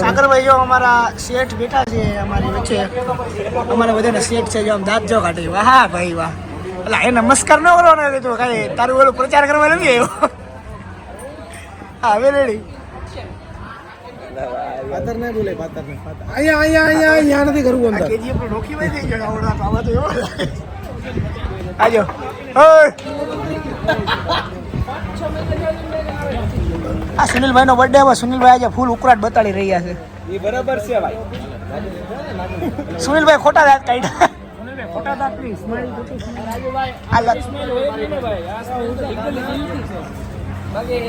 સાગરભાઈ જો અમારા શેઠ બેઠા છે અમારી વચ્ચે, અમારા બધાના શેઠ છે, જો આમ દાંત જો કાઢે. વાહ ભાઈ વાહ, એટલે એ નમસ્કાર ન કરવાનો તો કાંઈ તારું ઓલો પ્રચાર કરવા નથી આવ્યો. હા હવે રેડી. પાતર ને બોલે, પાતર ને અહીંયા નથી કરવું અંદર. કેજીએફ નો ડોકી ભાઈ થઈ ગયો આવડા તો આવા તો એવો. આજો ઓય આ સુનિલભાઈ નો બર્થડે હવે સુનિલભાઈ આજે ફૂલ ઉકળાટ બતાડી રહ્યા છે. એ બરાબર છે ભાઈ. સુનિલભાઈ ખોટા દાંત કાઢ્યા. સુનિલભાઈ ખોટા દાંત ની સ્માઈલ દુખી છે. રાજુભાઈ આ સ્માઈલ હોય ને ભાઈ, આ સાવ બાકી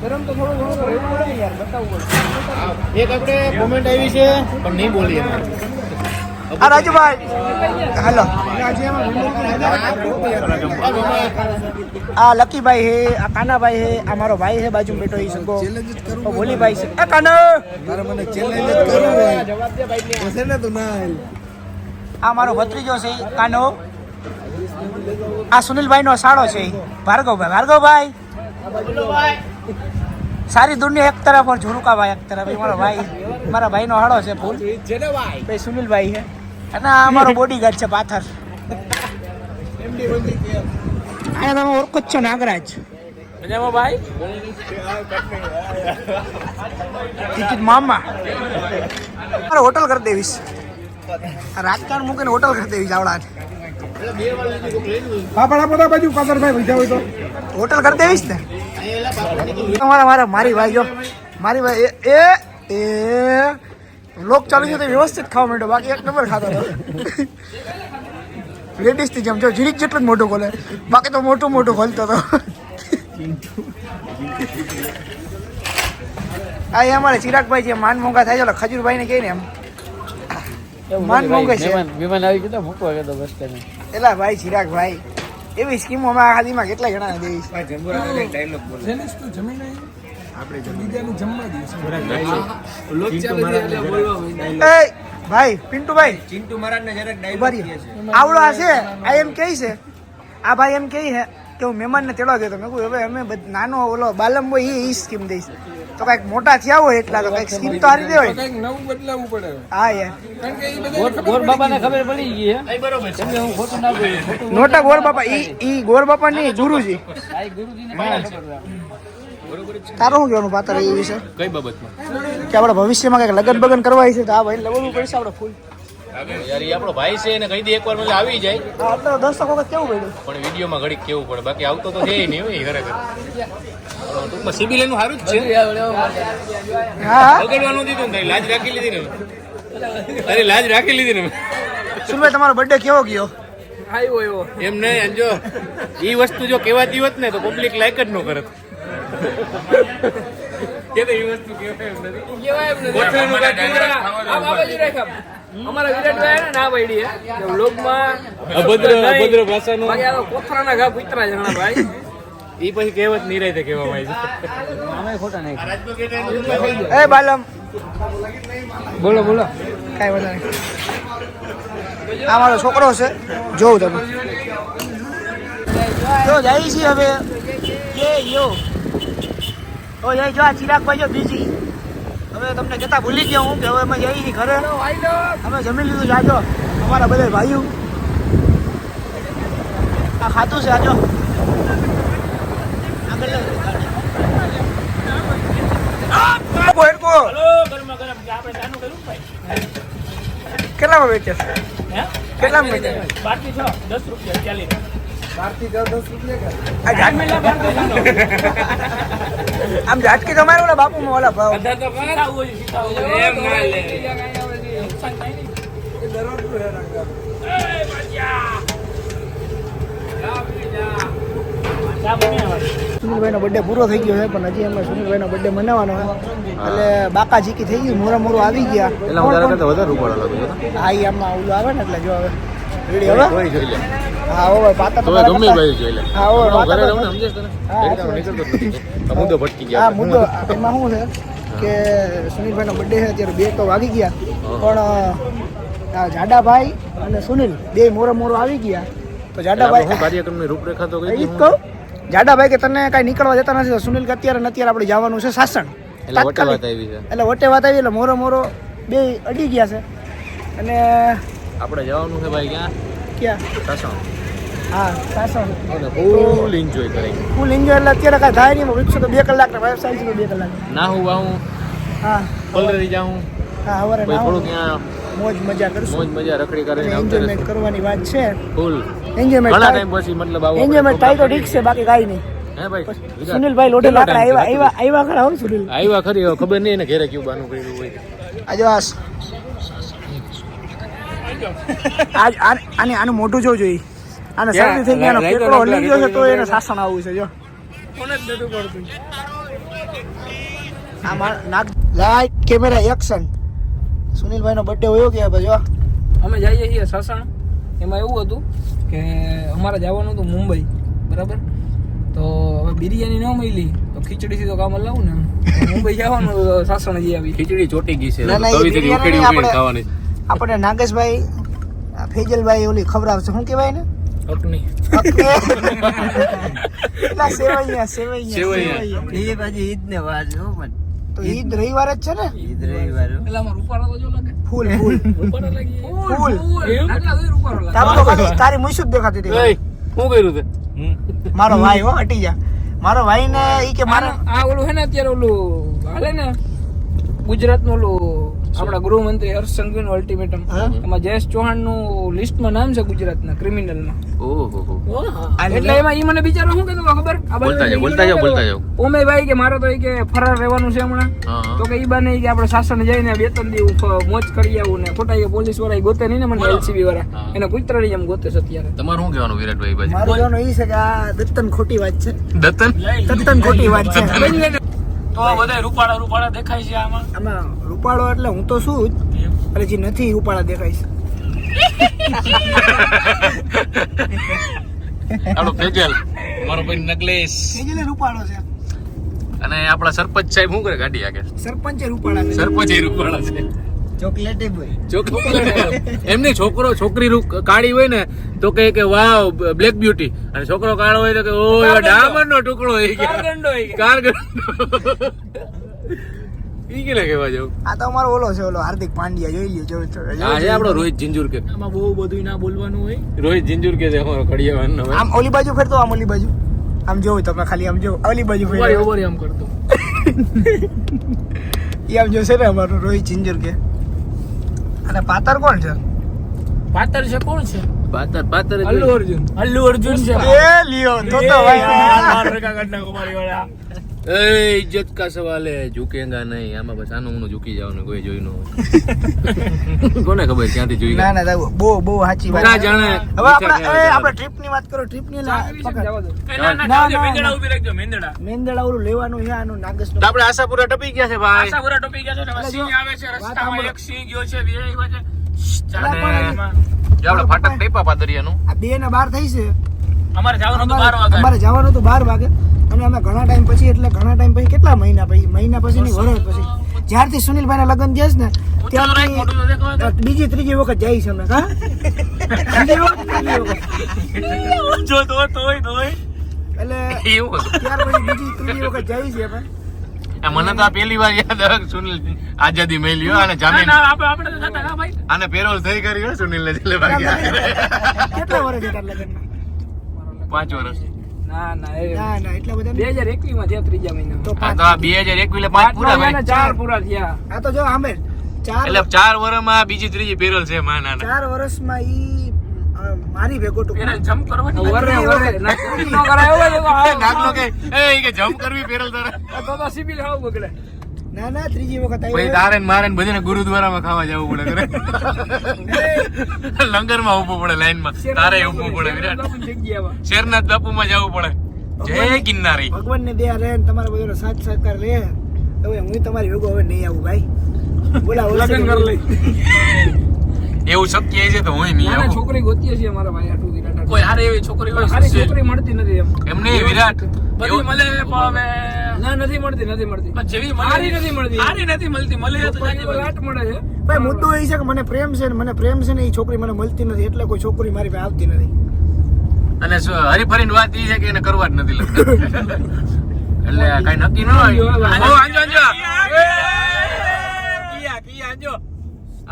ગરમ તો થોડું ઘણું રહેવું પડે ને યાર, બતાવવું પડે. એક આપણે કોમેન્ટ આવી છે પણ નહીં બોલીએ. આ રાજુભાઈ હાલો. આ લકીભાઈ હે, આ કાનાભાઈ હે, આ મારો ભાઈ હે બાજુ બેઠો ઈ સગો ભોલીભાઈ છે. એ કાનો મારે મને ચેલેન્જ કરવું હોય જવાબ દે ભાઈ છે ને તું ના. આ મારો ભત્રીજો છે કાનો. આ સુનિલભાઈ નો સાળો છે ભાર્ગવભાઈ. ભાર્ગવભાઈ સારી દુનિયા એક તરફ और ઝુરુકાભાઈ એક તરફ. મારો ભાઈ, મારા ભાઈ નો હાડો છે ફૂલ ભાઈ સુનિલભાઈ છે. અને આ અમારો બોડીગાર્ડ છે પાથર. અહીંયા તમે ઓળખો જ છો નાગરાજ. મજામાં ભાઈ. ટિકિટ મામા મારે હોટલ કરી દેવીશ. રાજકારણ મૂકીને હોટલ કરી દેવીશ આવડા. પાપડા બાજુ પાતરભાઈ ભજા હોય તો હોટલ કરી દેવીશ ને તમારા મારી ભાઈ જો મારી ભાઈ એ એ લોક ચાલુ છે તો વ્યવસ્થિત ખાવા માંડ્યો, બાકી એક નંબર ખાતો હતો. લેડીઝ થી જેમ જો જીરીક જેટલું જ મોટું ખોલે, બાકી તો મોટું મોટું ખોલતો હતો. આ અમારે ચિરાગભાઈ જે માન મોંઘા થાય છે ખજૂરભાઈ ને કહે ને એમ માન મોંઘા છે. વિમાન આવી ગયો મૂકવા ગયો બસ તને. એલા ભાઈ ચિરાગભાઈ એવી સ્કીમો અમે આખા દીમાં કેટલા જણા દઈશ. ભાઈ પિન્ટુભાઈ ચિંટુ મહારાજ ને જરાક ડાયલોગ છે. આવડો છે આ એમ કહે છે, આ ભાઈ એમ કહે છે કે હું મહેમાનને તેડવા ગયો તો મેં કહ્યું હવે અમે નાનો ઓલો બાલમ હોય એ સ્કીમ દઈશ તો કઈક મોટા થયા હોય એટલા તો કઈક સ્કીમ તો હારી દે હોય. કઈક નવું બદલાવવું પડે. હા યાર કારણ કે એ બધા ગોર બાબાને ખબર પડી ગઈ હે. બરોબર છે. હું ખોટું ના બોલું. નોટા ગોર બાપા ઈ ગોર બાપા નહીં ગુરુજી. આ ગુરુજીને ખબર છે. તારું શું કહેવાનું પાત્ર એ વિશે કઈ બાબતમાં કે આપણે ભવિષ્યમાં કઈક લગન બગન કરવા છે તો આ ભાઈ લગનવું પડશે આપણે ફૂલ. યાર ઈ આપણો ભાઈ છે એને કહી દે એકવાર મને આવી જાય. આ અત્યારે દર્શકો વખત કેવું પડ્યું પણ વિડીયોમાં ઘડીક કેવું પડે, બાકી આવતો તો છે નહીં હોય ખરેખર. ટૂંકમાં સિબિલ એનું સારું જ છે. હા બગડવાનું દીધું ને લાજ રાખી લીધી ને. અરે લાજ રાખી લીધી ને. સુનભાઈ તમારો બર્થડે કેવો ગયો? આવ્યો એવો એમ નહીં જો ઈ વસ્તુ જો કહેવાતી હોત ને તો પબ્લિક લાઈક જ ન કરત. કે તો ઈ વસ્તુ કહેવાય એમ નથી. કેવાય એમ નથી. આ બાબાજી રાખ અમારા વિરાટભાઈ ને ના પડી હે વ્લોગમાં અભદ્ર ભાષાનું બાકી આ કોથરાના ઘા કુતરા જણા ભાઈ. ઈ પછી કહેવત નહીં રહી કહેવામાં આવી છે. અમે ખોટા નહીં. એ બાલમ બોલો બોલો. કાંઈ વધારે આ મારો છોકરો છે જોઉં તમે જો જાય છે હવે યો તો જાય જો આ ચિરાગભાઈ જો બીજી હવે તમને કહેતા ભૂલી ગયા હું કે હવે અમે જઈએ છીએ ઘરે. અમે જમી લીધું જાજો અમારા બધા ભાઈઓ આ ખાતું છે આજો કેટલામાં વેચે કેટલામાં વેચે? 12 થી 10 રૂપિયા ચાલી. 12 થી 10 રૂપિયા આમ ઝાટકી તો મારો ને બાપુ ઓલા ભાવ સુનિલભાઈ નો બર્થડે પૂરો થઈ ગયો છે પણ હજી અમે સુનિલભાઈ નો બર્થડે મનાવવાનો છે એટલે બાકા જીકી થઈ ગયું મોરા મોરું આવી ગયા. હા ઈ આમાં ઓલું આવે ને એટલે જો હવે રેડી હવે હા હવે પાતા તો ગમે ભાઈ જોઈ લે. હા હવે પાતા મુદ્દો ભટકી ગયા. હા મુદ્દો એમાં શું છે કે સુનિલભાઈ નો બર્થડે છે અત્યારે 2 તો વાગી ગયા પણ જાડાભાઈ અને સુનિલ બે મોરો આવી ગયા તો જાડાભાઈ કાર્યક્રમની રૂપરેખા તો કહું જાડાભાઈ કે તને કાંઈ નીકળવા દેતા નથી તો સુનિલ કે અત્યારે આપણે જવાનું છે સાસણ એટલે વટે વાત આવી છે. એટલે વટે વાત આવી એટલે મોરો બે અડી ગયા છે અને આપણે જવાનું છે ભાઈ ક્યાં ક્યાં સાસણ. હા સાસણ અને ફૂલ એન્જોય કરી. ફૂલ એન્જોય એટલે અત્યારે કાંઈ થાય નહીં વૃક્ષો તો 2 કલાકના વ્યવસાય છે 2 કલાક. નાહું વાહું હા પલરી જાઉં હા સવારે પછી થોડું ત્યાં મોજ મજા કરશું મોજ મજા રખડી કરીને આવતા એન્જોયમેન્ટ રહેશું. કરવાની વાત છે ફૂલ એન્જોયમેન્ટ ઘણા ટાઈમ પછી મતલબ આવો એન્જોયમેન્ટ થાય તો ઠીક છે બાકી કાંઈ નહીં. હે ભાઈ સુનિલભાઈ લોઢે લાકડા આવ્યા ખરા હો સુનિલ આવ્યા ખરી હવે ખબર નહીં ને ઘેરે ક્યુબાનું કર્યું હોય. આજો આનું મોઢું જોવું જોઈએ. આને શરદી થઈ ગઈ આનો પેટલો હલી ગયો છે તો એને શાસન આવવું છે જો નાક લાઈટ કેમેરા એક્શન. સુનિલભાઈનો બર્થડે હોયો કે ભાઈ જો અમે જઈએ છીએ સાસણ. એમાં એવું હતું કે અમારે જવાનું હતું મુંબઈ, બરાબર? તો હવે બિરયાની ન મળી તો ખીચડીથી તો કામ લાવું ને. મુંબઈ જવાનું સાસણ જઈ આવી. ખીચડી ચોટી ગઈ છે ના, ના, એ તવીથી બિરયાની ઉકેડી આપણે- ખાવાની. આપણે નાગેશભાઈ ફેજલભાઈ ઓલી ખવડાવશે શું કહેવાય ને અકની એટલા સેવૈયા સેવૈયા. એ પાછી ઈદ ને વાત હો પણ તો ઈદ રવિવાર જ છે ને ઈદ રવિવાર હો. પેલા અમાર રૂપાળા તો જો લાગે. ફૂલ રૂપાળા લાગી. ફૂલ. આટલા સુધી રૂપાળો લાગે. તારું તો ખાલી તારી મુસુદ દેખાતી હતી એય, શું કર્યું તે? મારો ભાઈ હો હટી જા મારો ભાઈ ને ઈ કે મારે આ ઓલું હે ને અત્યારે ઓલું હાલે ને ગુજરાતનું ઓલું આપણા ગૃહમંત્રી હર્ષ સંઘવીનું અલ્ટિમેટમ. હા. એમાં જયેશ ચૌહાણ નું લિસ્ટમાં નામ છે ગુજરાતના ક્રિમિનલમાં. ઓહો હો. એટલે એમાં ઈ મને બિચારો શું કહેતો ખબર? આ બોલતા જાઓ, બોલતા જાઓ, બોલતા જાઓ. ઓમેભાઈ કે મારે તો ઈ કે ફરાર રહેવાનું છે હમણાં. હા, હા. તો કે ઈ બાને ઈ કે આપણે શાસન જઈને 2-3 દિવસ મોજ કરી આવું ને ખોટા કે પોલીસ વાળા ઈ ગોતે નહીં ને મને એલસીબી વાળા હા. એને કુતરાની જેમ ગોતે છે અત્યારે. તમારું શું કહેવાનું વિરાટભાઈ બાજુ? મારું કહેવાનું ઈ છે કે આ દત્તન ખોટી વાત છે દત્તન દત્તન ખોટી વાત છે તો બધા રૂપાળા દેખાય છે આમાં. આમાં રૂપાળો એટલે હું તો શું જ એટલે જે નથી રૂપાળા દેખાય છે આપણો ફેજલ, મારો ભાઈ નકલેશ ફેજલે રૂપાળો છે અને આપણા સરપંચ સાહેબ શું કરે? ગાડી આગે સરપંચે રૂપાળા છે સરપંચ એ રૂપાળા છે. ચોકલેટી બોય એમની છોકરી કાળી હોય ને તો કહે કે વાવ બ્લેક બ્યુટી, અને છોકરો કાળો હોય તો કે ઓ ડામર નો ટુકડો કારગંડો ઈ કે. ઈ કે કહેવા જાવ. આ તો અમારો ઓલો છે ઓલો હાર્દિક પાંડ્યા જોઈ લ્યો આ છે આપણો રોહિત જિંજુર કે. આમાં બહુ બધું ના બોલવાનું હોય. રોહિત જિંજુર કે છે અમારો કડિયાવાન નો. આમ ઓલી બાજુ ફેરતો આમ ઓલી બાજુ આમ જોવું તમે ખાલી આમ જો ઓલી બાજુ ફેર ઓવર એમ કરતો. ઈ આમ જોશે ને અમારું રોહિત જિંજર કે અને પાતર કોણ છે પાતર છે કોણ છે? પાતર અલ્લુ અર્જુન છે. એ લ્યો તો ભાઈ એ ઇજ્જત કા સવાલ હે, ઝુકેગા નહીં. આમાં બસ આનું ઊનું ઝૂકી જવાનું કોઈ જોઈ ન હોય. કોને ખબર ક્યાંથી જોઈ ના ના બહુ સાચી વાત ના જાણે. હવે આપણે ટ્રીપ ની વાત કરો ટ્રીપ ની જવા દો. મેંદડા ઓલું લેવાનું છે આનું નાગસ તો આપણે આશાપુરા ટપી ગયા છે ભાઈ. આશાપુરા ટોપી ગયા છે ને હવે સિંહ આવે છે રસ્તામાં. એક સિંહ ગયો છે વિજયમાં છે. અને જે આપણે ફાટક ટેપા પાદરિયાનું. આ 2 ને 12 થઈ છે અમારે જવાનું હતું 12 વાગે. અમારે જવાનું હતું 12 વાગે અને અમે ઘણા ટાઈમ પછી એટલે ઘણા ટાઈમ પછી કેટલા મહિના પછી ની વર્ષ પછી જ્યારથી સુનિલભાઈ ના લગ્ન થયા છે ને ત્યારથી બીજી ત્રીજી વખત જાય છે અમે હા બીજી વખત, ત્રીજી વખત. જો તોય એટલે એવું હતું. ત્યાર પછી બીજી ત્રીજી વખત જાય છે અમે મને તો આ પહેલી વાર યાદ આવે કે સુનિલ આઝાદી મેલ્યો અને જામીન આપણે તો થતા હા ભાઈ. આને પેરોલ થઈ કરી સુનિલ ને છેલ્લે ભાગ્યા. કેટલા વર્ષ હતા લગ્નમાં 5 વર્ષ. ના ના એટલા બધા 2021 માં થયા ત્રીજા મહિના. તો આ 5 તો આ 2021 એટલે 5 પૂરા ભાઈ. 4 પૂરા થયા. આ તો જો આમે એટલે 4 વર્ષમાં બીજી ત્રીજી પેરોલ છે માના. 4 વર્ષમાં ઈ મારી ભેગો એને જમ્પ કરવાની વરે ન કરાય હોય તો નાગનો કે એ કે જમ્પ કરવી પેરોલ તારે. તો સિબિલ હાવ બગડે. ના ત્રીજી વખત પછી આવ્યો તારે ને મારે ને બધાને ગુરુદ્વારામાં ખાવા જવું પડે કરે. લંગરમાં ઊભું પડે લાઈનમાં. તારે ઊભું પડે વિરાટ. શેરનાથ બાપુમાં જવું પડે. જય ગિરનારી. ભગવાનને દયા રહે ને તમારા બધાનો સાથ સહકાર રહે હવે હું તમારી ભેગો હવે નહીં આવું ભાઈ બોલા લગ્ન કર લઈ. એવું શક્ય છે તો હું નહીં નાના આવું. છોકરી ગોતીએ છીએ અમારા ભાઈ આટલું વિરાટ. કોઈ હારે એવી છોકરી હોય સારી છોકરી મળતી નથી એમ. એમને વિરાટ બધી મળે પણ ના નથી મળતી જેવી સારી નથી મળતી મળે તો લાટ મળે છે. ભાઈ મુદ્દો એ છે કે મને પ્રેમ છે ને એ છોકરી મને મળતી નથી એટલે કોઈ છોકરી મારી પાસે આવતી નથી અને હરીફરીની વાત એ છે કે એને કરવા જ નથી લગતા. એટલે કઈ નક્કી ન હોય. આંજો આંજો કિયા આંજો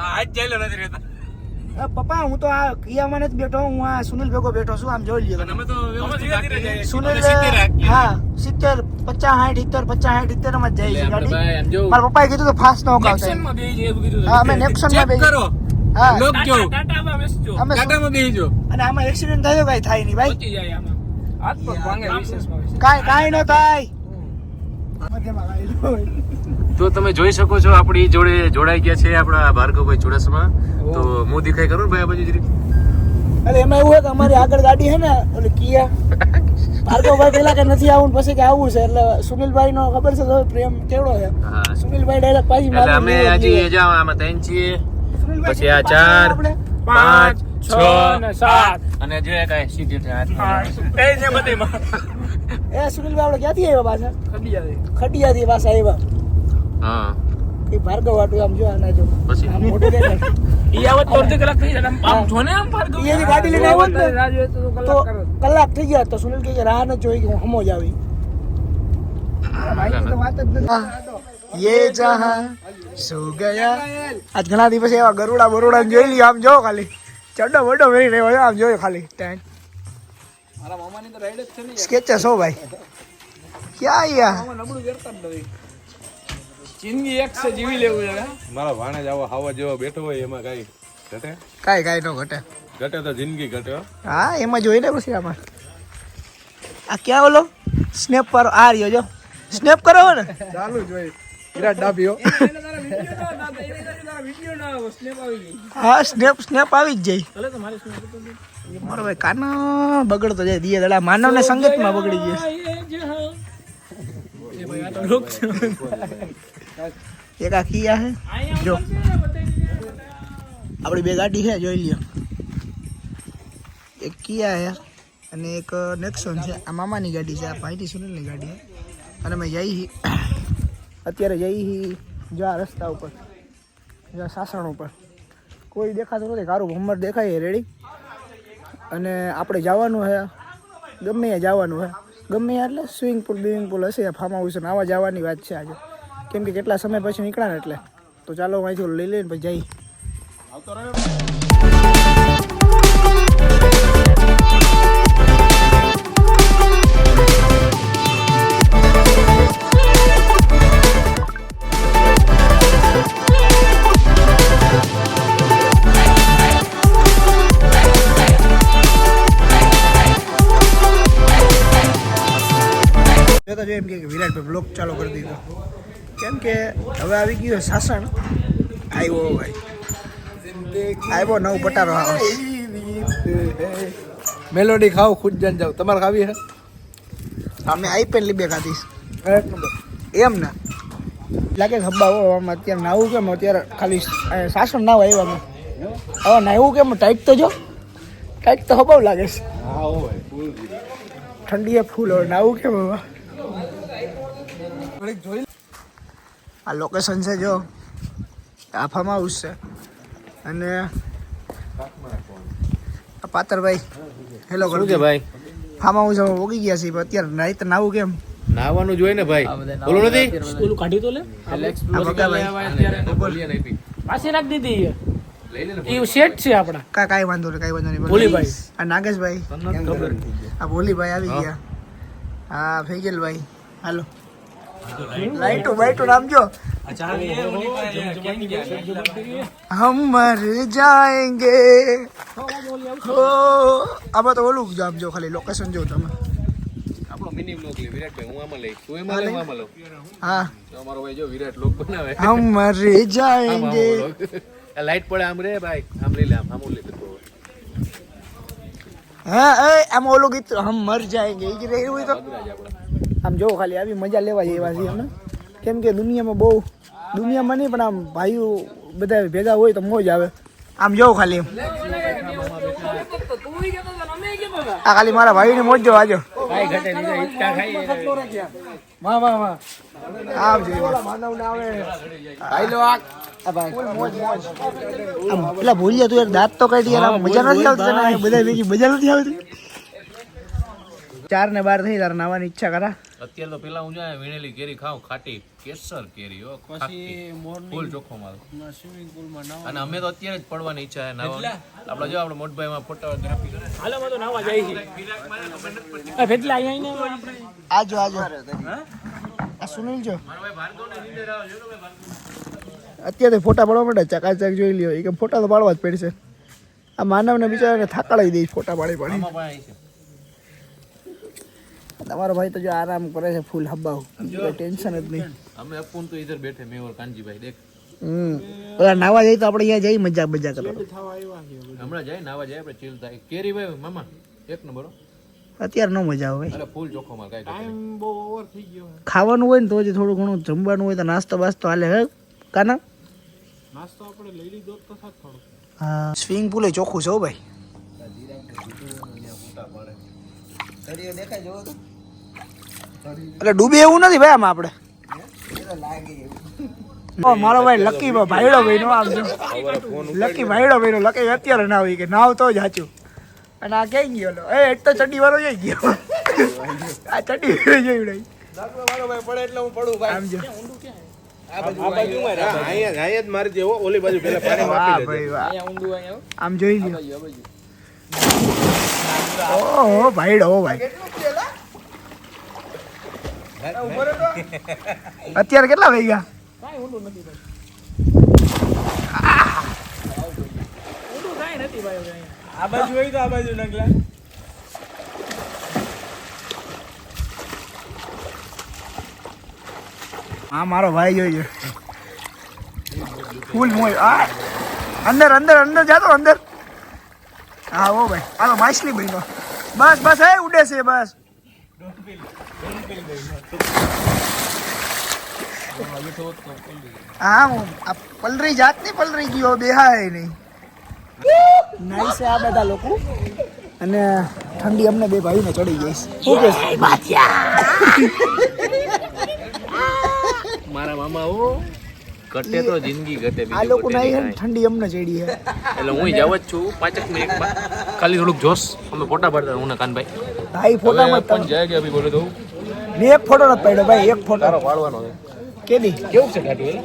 આજ જેલો નથી રહેતા. પપ્પા હું તો આ કિયામાં નથી બેઠો, હું આ સુનિલ ભેગો બેઠો છું. આમ જોઈ લ્યો અમે તો વ્યવસ્થિત રાખીએ છીએ. સુનિલ 70 રાખીએ. હા 70 50 60 70 માં જ જાય છે એટલે ગાડી. ભાઈ આમ જો મારા પપ્પાએ કીધું તો ફાસ્ટ ન કાવતા. નેક્સનમાં બેહી જાય એવું કીધું હા અમે નેક્સનમાં ચેક કરો. હા લોક જો ટાટામાં બેસજો અમે ટાટામાં બેહીજો. અને આમાં એક્સિડન્ટ થયો કઈ થાય નહીં ભાઈ. પહોંચી જાય આમાં હાથ પગ ભાંગે વિશેષમાં વિશેષ. કાઈ ન થાય. તો તમે જોઈ શકો છો આપણી જોડે જોડાઈ ગયા છે આપણા ભાર્ગવભાઈ ચુડાસમા. તો હું દેખાય કરું ને ભાઈ આ બાજુ જરી. અરે એમાં એવું હોય કે અમારી આગળ ગાડી છે ને ઓલી કિયા ભાર્ગવભાઈ પેલા કે નથી આવું ને પછી કે આવું છે એટલે સુનિલભાઈ નો ખબર છે તો પ્રેમ કેવડો છે. હા. સુનિલભાઈ ડાયરેક્ટ પાછી એટલે અમે હજી જો આમાં 3 છીએ, પછી આ 4 5 6 ને 7 અને જે કાંઈ સીધી છે હાથમાં. એ છે બધીમાં એ સુનિલભાઈ આપણે ક્યાંથી આવ્યા પાછા? ખડિયા ખડિયાથી પાછા આવ્યા. હા એ ભાર્ગવ વાટું આમ જો આના જો પછી આમ મોઢું દેખાય. ઈ આવત તો અડધી કલાક થઈ જાય આમ જોને આમ ભાર્ગવ ઈ એની ગાડી લઈને આવ્યો ને રાહ જોઈ તો તો કલાક કરો કલાક થઈ ગયા તો સુનિલ કે રાહ ન જોઈ કે હું હમો જ આવી. ये जहां सो ગયા. આજ ઘણા દિવસ એવા ગરુડા બરુડા જોઈ લ્યો. આમ જો ખાલી ચડ્ડો બડ્ડો વેરી રહ્યો છે. આમ જોયો ખાલી ટેન મારા મામાની તો રાઈડ જ છે ને સ્કેચેસ હો ભાઈ. ક્યાં યાર મામા નબળું કરતા જ નથી. જિંદગી એક છે જીવી લેવું છે હે? મારા ભાણેજ આવો હાવા જેવો બેઠો હોય એમાં કઈ ઘટે કાઈ નો ઘટે. ઘટે તો જિંદગી ઘટે હો. હા એમાં જોઈ ને પછી આમાં આ ક્યાં ઓલો સ્નેપ પર આ રહ્યો જો સ્નેપ કરો ને ચાલુ જ હોય વિરાટ ડાભીઓ એને તારા વિડિયો ના આવો સ્નેપ આવી ગઈ હા સ્નેપ આવી જ જાય. ભલે તો મારી સ્નેપ તો મારો ભાઈ કાનો બગડતો જાય દિયે દડા માનવને સંગતમાં બગડી ગયો. એ ભાઈ આ તો લોક છે એક આ કિયા હે જો આપણી બે ગાડી છે જોઈ લ્યો. એક કિયા હે અને એક નેક્સોન છે. આ મામાની ગાડી છે, આ ભાઈની સુનિલની ગાડી છે. અને અમે જઈ અત્યારે જઈ જો આ રસ્તા ઉપર જો સાસણ ઉપર કોઈ દેખાતું નથી. કારું ભમર દેખાય રેડી. અને આપણે જવાનું છે ગમે ત્યાં જવાનું છે ગમે ત્યાં એટલે સ્વિમિંગ પુલ હશે ફાર્મ હાઉસ ને આવા જવાની વાત છે આજે. કેમ કે કેટલા સમય પછી નીકળ્યા ને એટલે તો ચાલો અહીંથી લઈ લઈને પછી જઈ. તો એમ કે વિરાટભાઈ બ્લોગ ચાલુ કરી દીધો કેમ કે હવે આવી ગયો સાસણ. આવ્યો ભાઈ આવ્યો નવ પટારો આવે. મેલોડી ખાવ ખુદ જાન જાવ તમારે ખાવી હે અમે આઈપીએલ લીબે ખાધીશ એમ ને લાગે કે હબ્બા આમાં અત્યારે નાવું કેમ અત્યારે ખાલી સાસણ નાવ આવ્યા અમે હવે નાવું કેમ ટાઈટ તો જો ટાઈટ તો હબાવ લાગે છે. ઠંડી એ ફૂલ હવે નાવું કેમ હવે. આ લોકેશન છે જો આ ફાર્મ હાઉસ છે અને આ પાતરભાઈ હેલો શું છે ભાઈ? ફાર્મ હાઉસ અમે પોગી ગયા છીએ પણ અત્યારે નાઈટ નાવું કેમ નાવાનું જોઈએ ને ભાઈ. બોલો નથી ઓલું કાઢી તો લે આ બગાભાઈ પાછી રાખ દીધી એ સેટ છે આપડા કાંઈ વાંધો નહીં કાંઈ વાંધો નહીં. ભોલીભાઈ. આ નાગેશભાઈ આ ભોલીભાઈ આવી ગયા. હા ફૈજલભાઈ હાલો લાઈટો બાઈટો નામ જો હમ મર જાએંગે હો. આમાં તો ઓલું જ આમ જો ખાલી લોકેશન જો તમે. આપણો મિની બ્લોગ લે વિરાટભાઈ. હું આમાં લઈ તું એમાં લે હું આમાં લઉં. હા તો અમારો ભાઈ જો વિરાટ બ્લોગ બનાવે. હમ મર જાએંગે. લાઈટ પડે આમ રે ભાઈ. આમ લઈ લે આમ લઈ લે. હા એ આમાં ઓલું ગીત હમ મર જાએંગે એ જ રહ્યું હોય તો આમ જો ખાલી આવી મજા લેવા જેવા છીએ અમે. કેમ કે દુનિયામાં નહીં પણ આમ ભાઈઓ બધા ભેગા હોય તો મોજ આવે. આમ જો ખાલી એમ આ ખાલી મારા ભાઈની મોજ જો આજો આમ પેલા ભૂલ્યા તું એક દાંત તો કાઢી યાર મજા નથી આવતી તને બધા ભેગી મજા નથી આવતી. 4 ને 12 થઈ તારે નાવાની ઈચ્છા કરા અત્યારે તો પેલા હું જાય વીણેલી કેરી ખાવ ખાટી કેસર કેરી હો ખાટી ફૂલ ચોખ્ખો માલ સ્વિમિંગ પુલમાં અને અમે તો અત્યારે જ પડવાની ઈચ્છા છે નાવા આપણે જો આપણે મોટભાઈમાં ફોટોગ્રાફી કરે હાલો માં તો નાવા જાય છે કેટલા અહીંયા આપણે આજો આ સુનિલ જો મારો ભાઈ ભાર્ગવને નીંદર આવે જો ભાઈ ભાર્ગવ અત્યારે ફોટા પાડવા માટે ચકાચક જોઈ લ્યો એ કે ફોટા તો પાડવા જ પડશે આ માનવને બિચારાને થાકાડી દઈશ ફોટા પાડી પાડી આમાં પણ આવી છે તમારો ભાઈ તો જો આરામ કરે છે ફૂલ હબ્બાવ કોઈ ટેન્શન જ નહીં અમે અપૂન તો ઇધર બેઠે મેં ઓર કાનજીભાઈ દેખ ઓલા નાવા જાય તો આપણે અહીંયા જઈ મજા મજા કરો હમણાં જાય નાવા જાય આપણે ચીલ થાય કેરી ભાઈ મામા એક નંબર હો. અત્યારે ન મજા આવે અરે ફૂલ ચોખ્ખો માલ કાંઈ ખાવાનું હોય ને તો જ થોડું ઘણું જમવાનું હોય તો નાસ્તો બાસ્તો હાલે હે કાના હા સ્વિમિંગ પુલ ચોખ્ખું છે હો ભાઈ એટલે ડૂબે એવું નથી ભાઈ આમાં આપણે મારો ભાઈ લકી ભાઈડો ભાઈ નો આમ લકી ભાઈડો ભાઈ નો લકી અત્યારે ના હોય કે નાવ તો જ સાચું અને આ ક્યાં ગયો લો? એ તો ચડ્ડી વાળો જઈ ગયો આ ચડ્ડી વાળો જોઈ રહી આમ જો આમ જોઈ લ્યો ઓહો ભાઈડો હો ભાઈ અત્યારે કેટલા વાગ્યા આ બાજુ હોય તો આ બાજુ નગલા હા મારો ભાઈ જોઈએ ફૂલ મોય આ અંદર અંદર અંદર જાતો અંદર હા ઓ ભાઈ હાલો માછલી ભાઈ બસ બસ એ ઉડે છે બસ હા હું આ પલરી જાત ની પલરી ગયો બેહાય નહીં નાઈ છે આ બધા લોકો અને ઠંડી અમને બે ભાઈને ચડી જઈશ શું કે મારા મામા હો ઘટે તો જિંદગી ઘટે આ બીજું લોકો ઘટે નાઈ નહીં ને ઠંડી અમને ચડી છે એટલે હું જાવ જ છું 5 મિનિટમાં ખાલી થોડુંક જોશ અમે ફોટા પાડતા હું ને કાનભાઈ ભાઈ ફોટામાં પણ જાય કે અભી બોલે તો મેં એક ફોટો નથી પાડ્યો ભાઈ એક ફોટો પાડવાનો છે કેદી કેવું છે ગાડું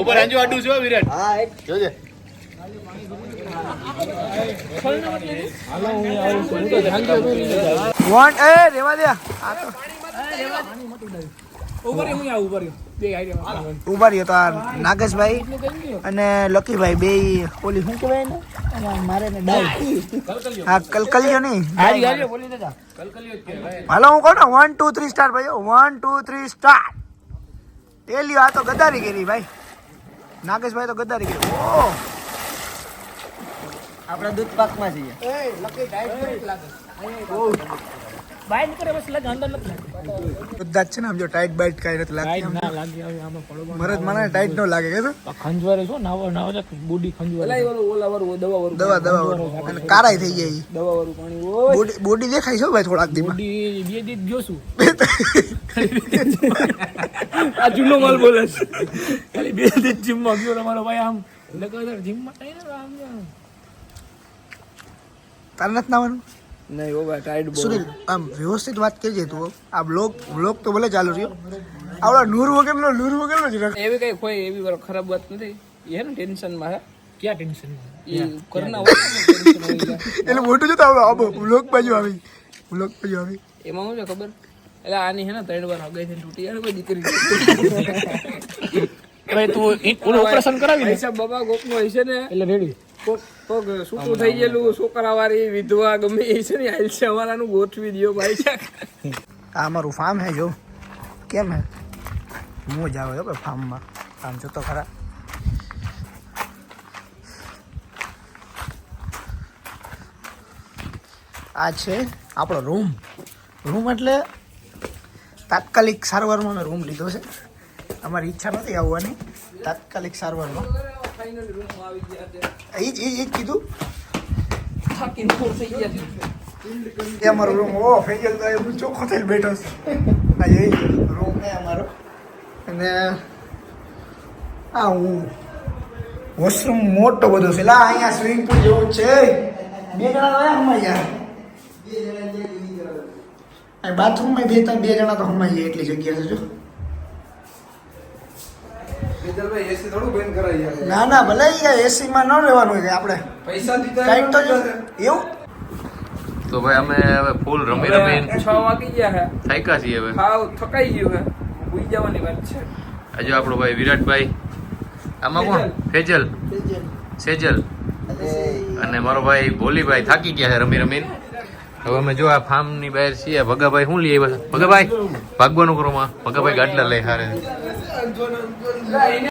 ઉપર આંજો આડું છે વિરાટ જોજે વોન એ રેવા દે આ તો ઉભા રહ્યો તો આ નાગેશભાઈ અને લકીભાઈ બે ઓલી શું કહેવાય ને મારે ને ડાઈ હા કલકલિયો નહીં હાલો હું કહું ને 1 2 3 સ્ટાર ભાઈ 1 2 3 સ્ટાર તેલ્યો આ તો ગદ્દારી કરી ભાઈ નાગેશભાઈ તો ગદ્દારી કરી ઓ આપણે દૂધ પાકમાં છીએ એ લકી ટાઈટ લાગે બાય નીકળે બસ લાગે અંદર નથી લાગે બધા જ છે ને આમ જો ટાઈટ બાઈટ કાંઈ નથી લાગતી ના લાગે હવે આમાં પડવા મરદ મને ટાઈટ ન લાગે કે ખંજવારે છો નાવા બોડી ખંજવારે ઓલા વાળું દવા વાળું દવા અને કારાઈ થઈ જાય દવા વાળું પાણી ઓય બોડી દેખાય છે ભાઈ થોડાક દીમાં બોડી બે દીધ જોશું આ જૂનો માલ બોલે છે ખાલી બે દીધ જીમમાં ગયો તમારો ભાઈ આમ લગાતાર જીમમાં ટાઈમ આમ તારે નથી નાવાનું નહીં ઓવા ટાઈટ સુનિલ આમ વ્યવસ્થિત વાત કરજે તું આ બ્લોગ તો ભલે ચાલુ રહ્યો આવડા નૂર વગરનો જ રાખ એવી કઈ કોઈ એવી વાર ખરાબ વાત નથી એ ને ટેન્શનમાં હે ક્યાં ટેન્શન એ કરના હોય ને ટેન્શન હોય એટલે મોટું જતો આવો બ્લોગ બાજુ આવી એમાં શું છે ખબર એટલે આની હે ને 3 વાર હગાઈ તૂટી યાર કોઈ દીકરી ભાઈ તું ઓલું ઓપરેશન કરાવી પૈસા બાબા ગોપનો હોય છે ને એટલે રેડી પગ સૂતું થઈ ગયેલું છોકરાવાળી વિધવા ગમે એ છે ને હાલ છે અમારાનું ગોઠવી દો ભાઈ છે આ અમારું ફાર્મ હે જો કેમ હે મોજ આવે ભાઈ ફાર્મમાં આમ જોતો ખરા આ છે આપણો રૂમ એટલે તાત્કાલિક સારવારમાં અમે રૂમ લીધો છે અમારી ઈચ્છા નથી આવવાની તાત્કાલિક સારવારમાં એ જ કીધું એ અમારો રૂમ ઓ ફેજલ તો એમ ચોખ્ખો થઈને બેઠો છે આ એ રૂમ છે અમારો અને આ હું વોશરૂમ મોટો બધો છે લા અહીંયા સ્વિમિંગ પુલ જેવું છે બે જણા આવ્યા આમાં યાર અને બાથરૂમમાં બે જણા તો હમાઈ જાય એટલી જગ્યા છે જો. ના ના ભલે એસી માં ન રહેવાનું કે આપણે પૈસા કાંઈક તો જો એવું તો ભાઈ અમે હવે ફૂલ રમી રમી 6 વાગી ગયા છે થાક્યા છીએ હવે. હાવ થકાઈ ગયું છે ભૂઈ જવાની વાત છે આજે આપણો ભાઈ વિરાટભાઈ, આમાં કોણ ફેજલ સેજલ અને મારો ભાઈ ભોલીભાઈ થાકી ગયા છે રમી રમીને. હવે અમે જો આ ફાર્મ ની બહાર છીએ. ભગાભાઈ શું લઈ આવ્યા છે? ભગાભાઈ ભાગવાનું કરો માં. ભગાભાઈ ગાટલા લઈ હારે.